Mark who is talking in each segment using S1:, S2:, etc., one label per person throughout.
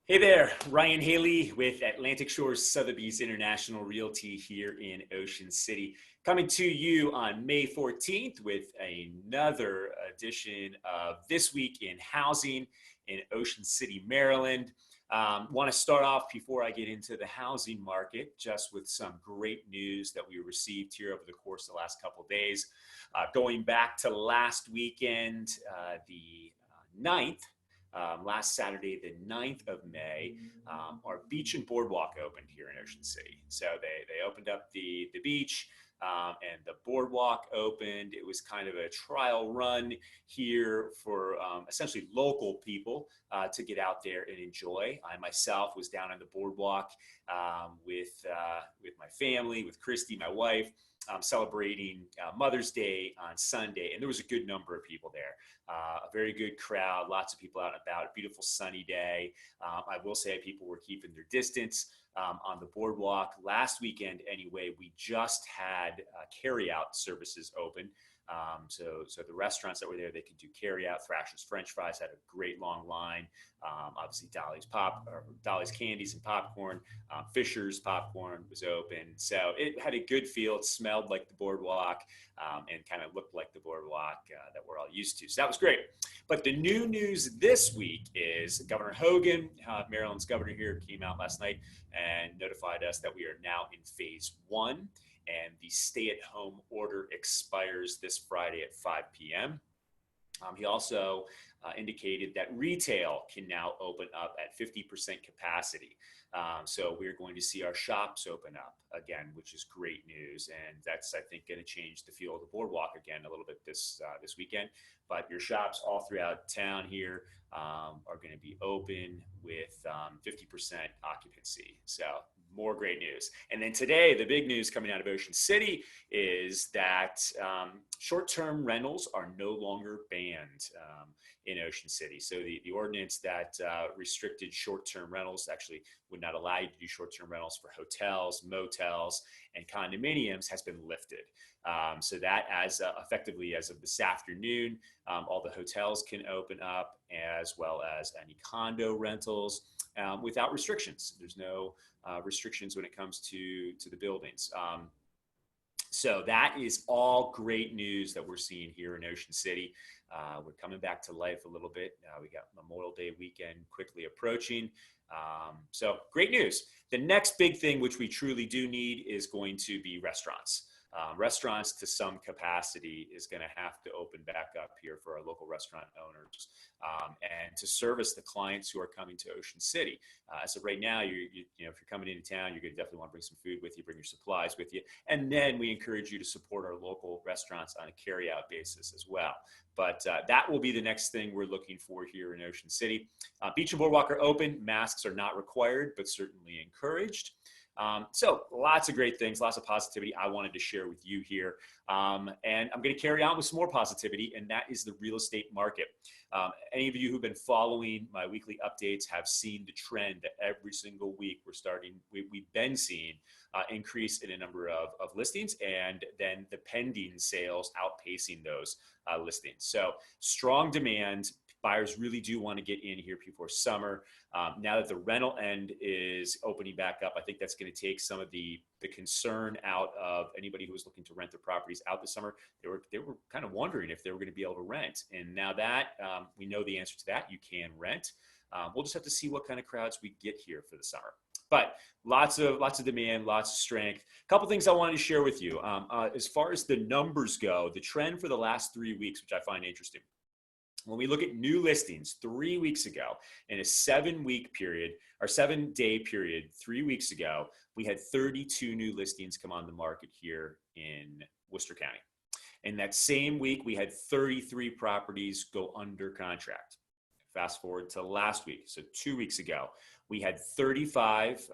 S1: Hey there, Ryan Haley with Atlantic Shores Sotheby's International Realty here in Ocean City, coming to you on May 14th with another edition of This Week in Housing in Ocean City, Maryland. Want to start off before I get into the housing market just with some great news that we received here over the course of the last couple of days. Going back to last weekend, the 9th, last Saturday, the 9th of May, our beach and boardwalk opened here in Ocean City. So they opened up the beach and the boardwalk opened. It was kind of a trial run here for essentially local people to get out there and enjoy. I myself was down on the boardwalk with my family, with Christy, my wife, celebrating Mother's Day on Sunday, and there was a good number of people there. A very good crowd, lots of people out and about, a beautiful sunny day. I will say people were keeping their distance on the boardwalk. Last weekend, anyway, we just had carry-out services open. So the restaurants that were there, they could do carry-out. Thrasher's French Fries had a great long line. Obviously, Dolly's Candies and Popcorn. Fisher's Popcorn was open. So it had a good feel. It smelled like the boardwalk and kind of looked like the boardwalk that we're all used to. So that was great. But the new news this week is Governor Hogan, Maryland's governor here, came out last night and notified us that we are now in phase 1. And the stay-at-home order expires this Friday at 5 p.m. He also indicated that retail can now open up at 50% capacity. So we're going to see our shops open up again, which is great news. And that's, I think, going to change the feel of the boardwalk again a little bit this weekend. But your shops all throughout town here are going to be open with 50% occupancy. So more great news. And then today, the big news coming out of Ocean City is that short-term rentals are no longer banned in Ocean City. So the ordinance that restricted short-term rentals, actually would not allow you to do short-term rentals for hotels, motels, and condominiums, has been lifted. So that effectively as of this afternoon, all the hotels can open up, as well as any condo rentals without restrictions. There's no restrictions when it comes to the buildings. So that is all great news that we're seeing here in Ocean City. We're coming back to life a little bit. We got Memorial Day weekend quickly approaching. So great news. The next big thing, which we truly do need, is going to be restaurants. Restaurants to some capacity is going to have to open back up here for our local restaurant owners and to service the clients who are coming to Ocean City. As of right now, if you're coming into town, you're going to definitely want to bring some food with you, bring your supplies with you. And then we encourage you to support our local restaurants on a carry-out basis as well. But that will be the next thing we're looking for here in Ocean City. Beach and boardwalk are open. Masks are not required, but certainly encouraged. So lots of great things, lots of positivity I wanted to share with you here. And I'm going to carry on with some more positivity, and that is the real estate market. Any of you who've been following my weekly updates have seen the trend that every single week we've been seeing increase in a number of listings, and then the pending sales outpacing those listings. So strong demand. Buyers really do want to get in here before summer. Now that the rental end is opening back up, I think that's going to take some of the concern out of anybody who was looking to rent their properties out this summer. They were kind of wondering if they were going to be able to rent. And now that we know the answer to that, you can rent. We'll just have to see what kind of crowds we get here for the summer. But lots of demand, lots of strength. A couple things I wanted to share with you. As far as the numbers go, the trend for the last 3 weeks, which I find interesting. When we look at new listings 3 weeks ago, in a 7-week period, or 7-day period, 3 weeks ago, we had 32 new listings come on the market here in Worcester County. In that same week, we had 33 properties go under contract. Fast forward to last week, so 2 weeks ago, we had 35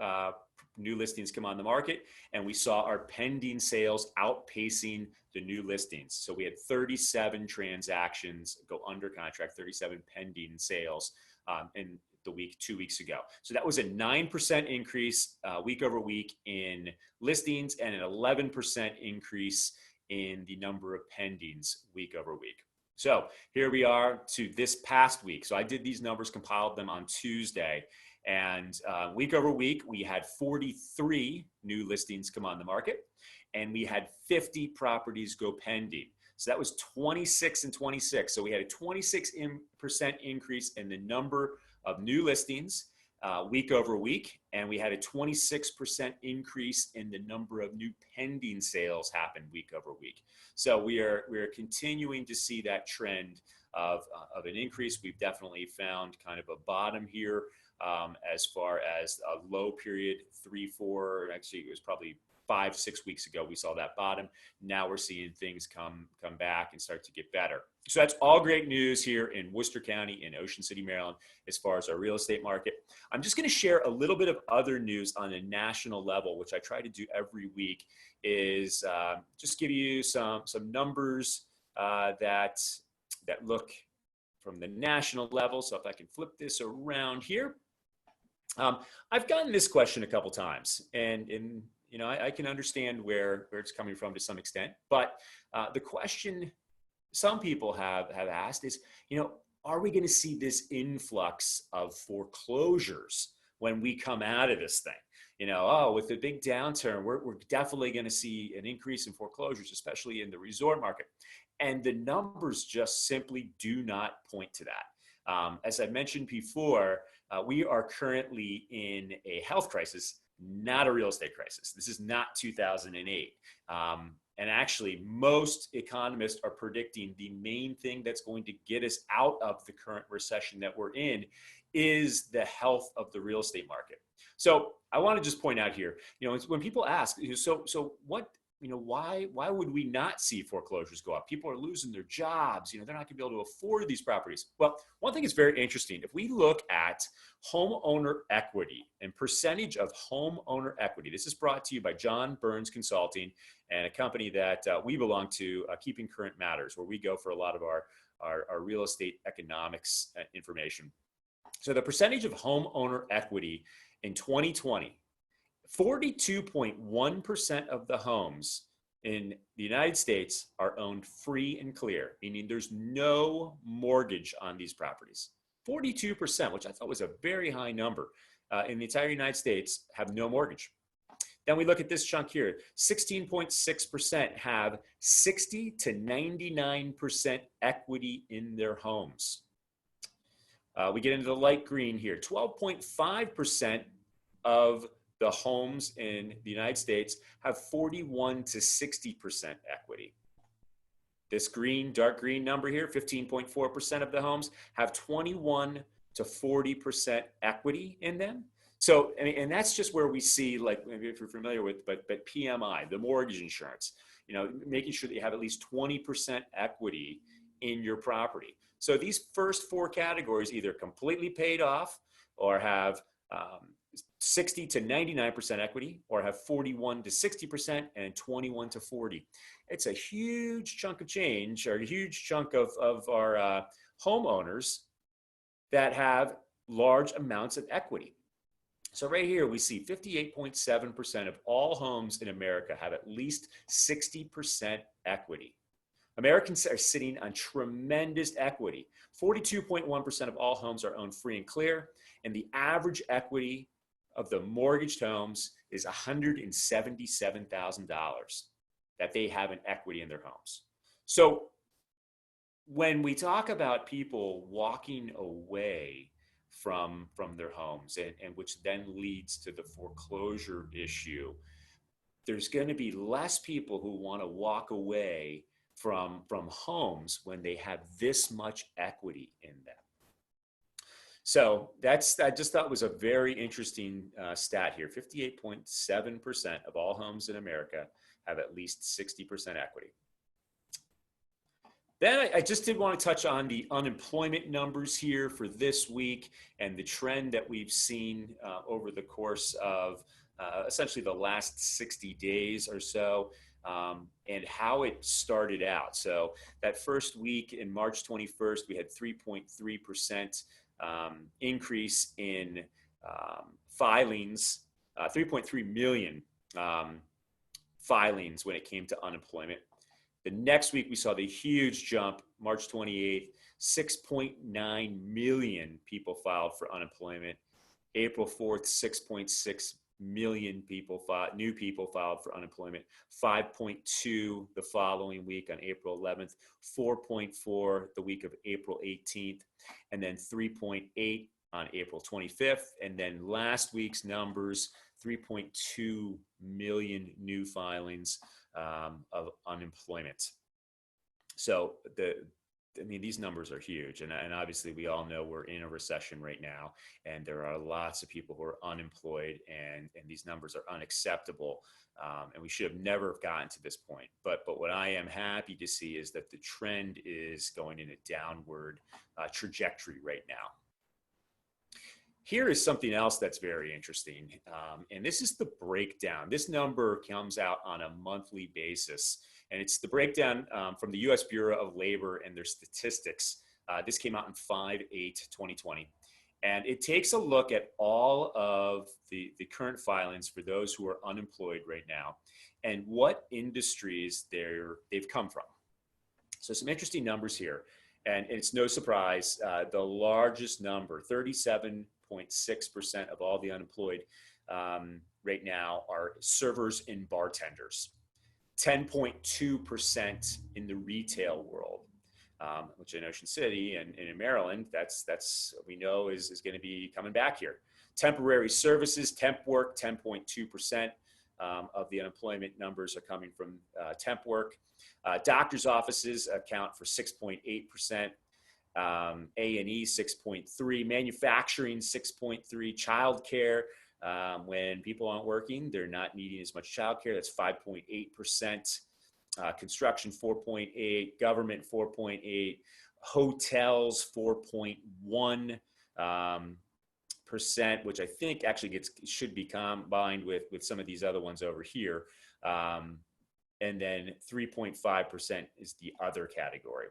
S1: new listings come on the market, and we saw our pending sales outpacing the new listings. So we had 37 transactions go under contract, 37 pending sales in the week 2 weeks ago. So that was a 9% increase week over week in listings and an 11% increase in the number of pendings week over week. So here we are to this past week. So I did these numbers, compiled them on Tuesday, And week over week, we had 43 new listings come on the market, and we had 50 properties go pending. So that was 26 and 26. So we had a 26% increase in the number of new listings week over week, and we had a 26% increase in the number of new pending sales happen week over week. So we are continuing to see that trend of an increase. We've definitely found kind of a bottom here as far as a low period, 3, 4, actually it was probably 5, 6 weeks ago, we saw that bottom. Now we're seeing things come back and start to get better. So that's all great news here in Worcester County in Ocean City, Maryland, as far as our real estate market. I'm just going to share a little bit of other news on a national level, which I try to do every week, is just give you some numbers that look from the national level. So if I can flip this around here. I've gotten this question a couple times, and you know, I can understand where it's coming from to some extent, but the question some people have asked is, you know, are we going to see this influx of foreclosures when we come out of this thing? You know, oh, with the big downturn, we're definitely going to see an increase in foreclosures, especially in the resort market. And the numbers just simply do not point to that. As I mentioned before, we are currently in a health crisis, not a real estate crisis. This is not 2008. And actually, most economists are predicting the main thing that's going to get us out of the current recession that we're in is the health of the real estate market. So I want to just point out here, you know, when people ask, so what, you know, why would we not see foreclosures go up? People are losing their jobs. You know, they're not going to be able to afford these properties. Well, one thing is very interesting. If we look at homeowner equity and percentage of homeowner equity, this is brought to you by John Burns Consulting and a company that we belong to, Keeping Current Matters, where we go for a lot of our real estate economics information. So the percentage of homeowner equity in 2020, 42.1% of the homes in the United States are owned free and clear, meaning there's no mortgage on these properties. 42%, which I thought was a very high number in the entire United States, have no mortgage. Then we look at this chunk here, 16.6% have 60 to 99% equity in their homes. We get into the light green here, 12.5% of the homes in the United States have 41 to 60% equity. This green, dark green number here, 15.4% of the homes have 21 to 40% equity in them. So, and that's just where we see, like, maybe if you're familiar with, but PMI, the mortgage insurance, you know, making sure that you have at least 20% equity in your property. So these first four categories either completely paid off or have 60 to 99% equity, or have 41 to 60% and 21 to 40. It's a huge chunk of change, or a huge chunk of our homeowners that have large amounts of equity. So right here, we see 58.7% of all homes in America have at least 60% equity. Americans are sitting on tremendous equity. 42.1% of all homes are owned free and clear, and the average equity of the mortgaged homes is $177,000 that they have in equity in their homes. So when we talk about people walking away from their homes, and which then leads to the foreclosure issue, there's going to be less people who want to walk away from homes when they have this much equity in them. So I just thought was a very interesting stat here. 58.7% of all homes in America have at least 60% equity. Then I just did want to touch on the unemployment numbers here for this week and the trend that we've seen over the course of essentially the last 60 days or so, and how it started out. So that first week in March 21st, we had 3.3% increase in filings, 3.3 million filings when it came to unemployment. The next week, we saw the huge jump, March 28th, 6.9 million people filed for unemployment. April 4th, 6.6 million people new people filed for unemployment. 5.2 the following week on April 11th. 4.4 the week of April 18th, and then 3.8 on April 25th. And then last week's numbers, 3.2 million new filings of unemployment. So these numbers are huge. And obviously we all know we're in a recession right now, and there are lots of people who are unemployed, and these numbers are unacceptable. And we should have never gotten to this point. But what I am happy to see is that the trend is going in a downward trajectory right now. Here is something else that's very interesting, and this is the breakdown. This number comes out on a monthly basis, and it's the breakdown from the U.S. Bureau of Labor and their statistics. This came out in 5/8/2020, and it takes a look at all of the current filings for those who are unemployed right now and what industries they've come from. So some interesting numbers here, and it's no surprise, the largest number, 37.6% of all the unemployed right now are servers and bartenders. 10.2% in the retail world, which in Ocean City and in Maryland, that's we know is going to be coming back here. Temporary services, temp work, 10.2% of the unemployment numbers are coming from temp work. Doctors' offices account for 6.8%. A&E 6.3, manufacturing 6.3, childcare. When people aren't working, they're not needing as much childcare. That's 5.8%. Construction 4.8, government 4.8, hotels 4.1%, which I think actually should be combined with some of these other ones over here. And then 3.5% is the other category.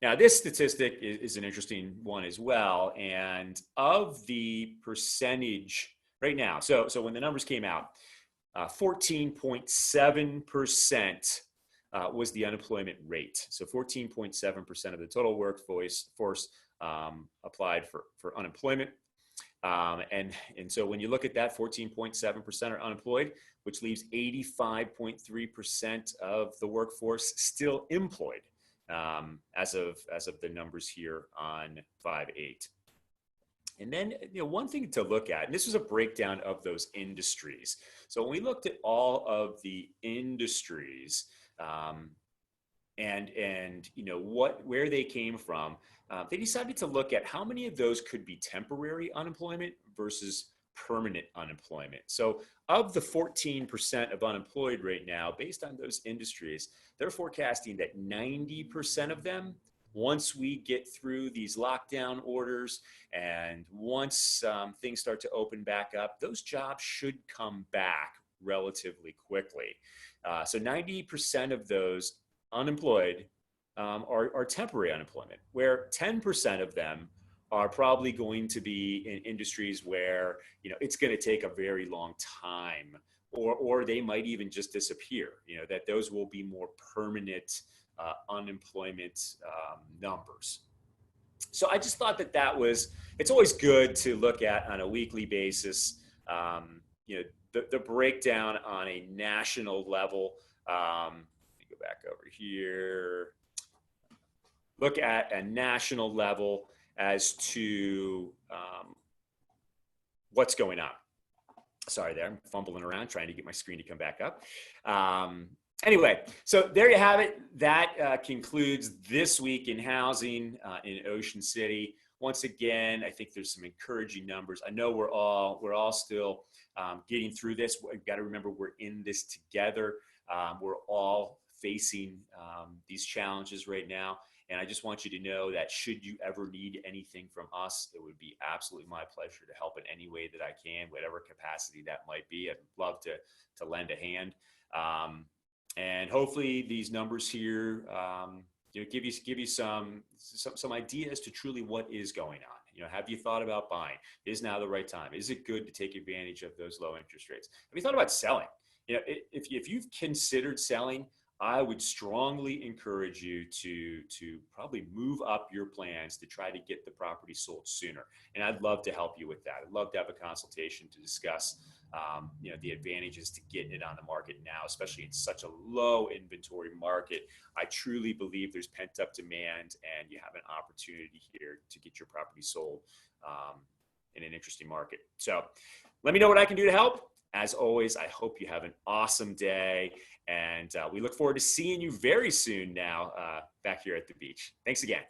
S1: Now, this statistic is an interesting one as well. And of the percentage right now, so when the numbers came out, 14.7% was the unemployment rate. So 14.7% of the total workforce applied for unemployment. And so when you look at that, 14.7% are unemployed, which leaves 85.3% of the workforce still employed. As of the numbers here on 5/8. And then, one thing to look at, and this was a breakdown of those industries. So when we looked at all of the industries, and where they came from, they decided to look at how many of those could be temporary unemployment versus permanent unemployment. So of the 14% of unemployed right now, based on those industries, they're forecasting that 90% of them, once we get through these lockdown orders and once things start to open back up, those jobs should come back relatively quickly. So 90% of those unemployed are temporary unemployment, where 10% of them are probably going to be in industries where it's going to take a very long time, or they might even just disappear. That those will be more permanent unemployment numbers. So I just thought it's always good to look at on a weekly basis. The breakdown on a national level. Let me go back over here. Look at a national level as to what's going on. Sorry there, I'm fumbling around trying to get my screen to come back up. Anyway, so there you have it. That concludes this week in housing in Ocean City. Once again, I think there's some encouraging numbers. I know we're all still getting through this. We've got to remember we're in this together. We're all facing these challenges right now. And I just want you to know that should you ever need anything from us, it would be absolutely my pleasure to help in any way that I can, whatever capacity that might be. I'd love to lend a hand. And hopefully these numbers here give you some ideas to truly what is going on. Have you thought about buying? Is now the right time? Is it good to take advantage of those low interest rates? Have you thought about selling? If you've considered selling, I would strongly encourage you to probably move up your plans to try to get the property sold sooner. And I'd love to help you with that. I'd love to have a consultation to discuss, the advantages to getting it on the market now, especially in such a low inventory market. I truly believe there's pent up demand, and you have an opportunity here to get your property sold in an interesting market. So let me know what I can do to help. As always, I hope you have an awesome day, and we look forward to seeing you very soon now back here at the beach. Thanks again.